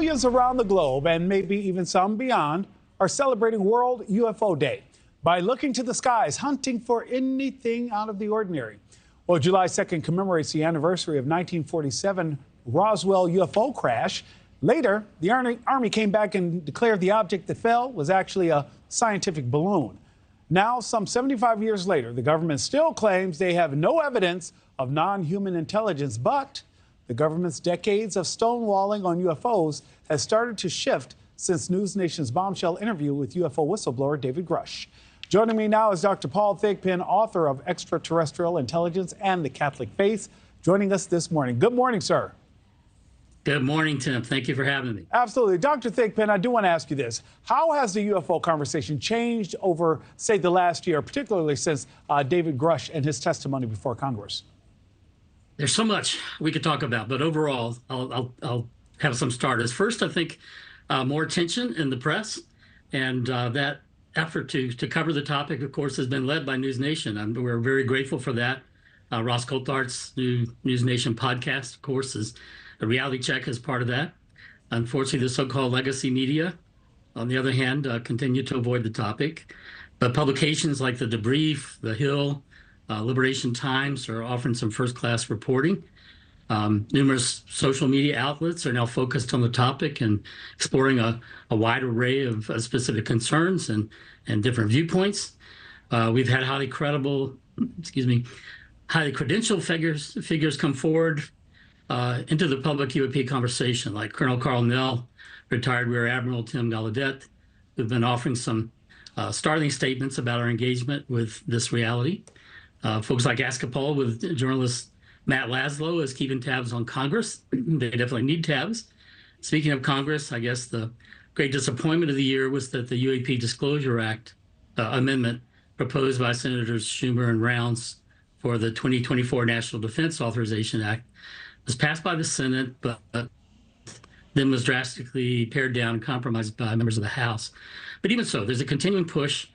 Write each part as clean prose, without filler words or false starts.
Millions around the globe, and maybe even some beyond, are celebrating World UFO Day by looking to the skies, hunting for anything out of the ordinary. Well, July 2nd commemorates the anniversary of 1947 Roswell UFO crash. Later, the Army came back and declared the object that fell was actually a scientific balloon. Now, some 75 years later, the government still claims they have no evidence of non-human intelligence, but the government's decades of stonewalling on UFOs has started to shift since NewsNation's bombshell interview with UFO whistleblower David Grush. Joining me now is Dr. Paul Thigpen, author of Extraterrestrial Intelligence and the Catholic Faith, joining us this morning. Good morning, sir. Good morning, Tim. Thank you for having me. Absolutely. Dr. Thigpen, I do want to ask you this. How has the UFO conversation changed over, say, the last year, particularly since David Grush and his testimony before Congress? There's so much we could talk about, but overall, I'll have some starters. First, I think more attention in the press, and that effort to cover the topic, of course, has been led by NewsNation, and we're very grateful for that. Ross Coulthart's new NewsNation podcast, of course, is a reality check as part of that. Unfortunately, the so-called legacy media, on the other hand, continue to avoid the topic. But publications like The Debrief, The Hill, Liberation Times are offering some first-class reporting. Numerous social media outlets are now focused on the topic and exploring a wide array of specific concerns and different viewpoints. We've had highly credentialed figures come forward into the public UAP conversation, like Colonel Carl Nell, retired Rear Admiral Tim Gallaudet, who've been offering some startling statements about our engagement with this reality. Folks like Askapol with journalist Matt Laszlo is keeping tabs on Congress. They definitely need tabs. Speaking of Congress, I guess the great disappointment of the year was that the UAP Disclosure Act amendment proposed by Senators Schumer and Rounds for the 2024 National Defense Authorization Act was passed by the Senate, but then was drastically pared down and compromised by members of the House. But even so, there's a continuing push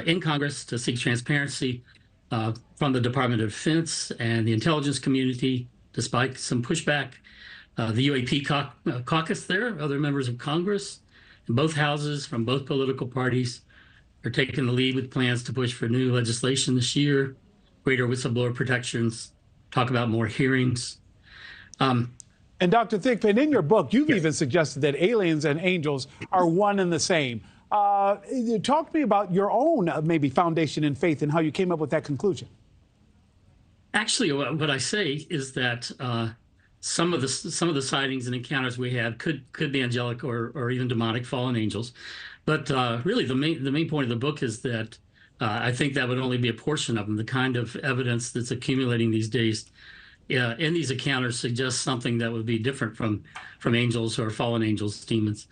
in Congress to seek transparency from the Department of Defense and the intelligence community, despite some pushback. The UAP caucus there, other members of Congress in both houses from both political parties are taking the lead with plans to push for new legislation this year, greater whistleblower protections, talk about more hearings. And Dr. Thigpen, in your book, you've even suggested that aliens and angels are one and the same. Talk to me about your own maybe foundation in faith and how you came up with that conclusion. Actually, what I say is that some of the sightings and encounters we had could be angelic or even demonic fallen angels. But really, the main point of the book is that I think that would only be a portion of them. The kind of evidence that's accumulating these days in these encounters suggests something that would be different from angels or fallen angels, demons.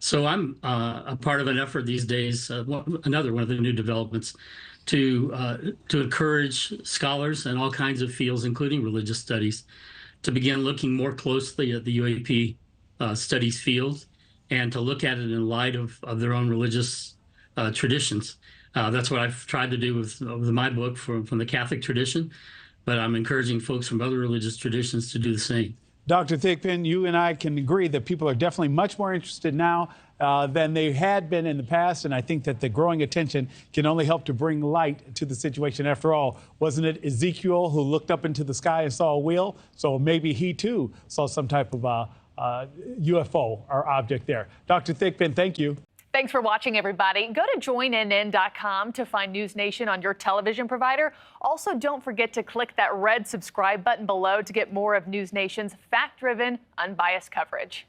So I'm a part of an effort these days, another one of the new developments, to encourage scholars in all kinds of fields, including religious studies, to begin looking more closely at the UAP studies field and to look at it in light of their own religious traditions. That's what I've tried to do with my book from the Catholic tradition, but I'm encouraging folks from other religious traditions to do the same. Dr. Thigpen, you and I can agree that people are definitely much more interested now than they had been in the past, and I think that the growing attention can only help to bring light to the situation. After all, wasn't it Ezekiel who looked up into the sky and saw a wheel? So maybe he too saw some type of UFO or object there. Dr. Thigpen, thank you. Thanks for watching, everybody. Go to joinnn.com to find NewsNation on your television provider. Also, don't forget to click that red subscribe button below to get more of NewsNation's fact-driven, unbiased coverage.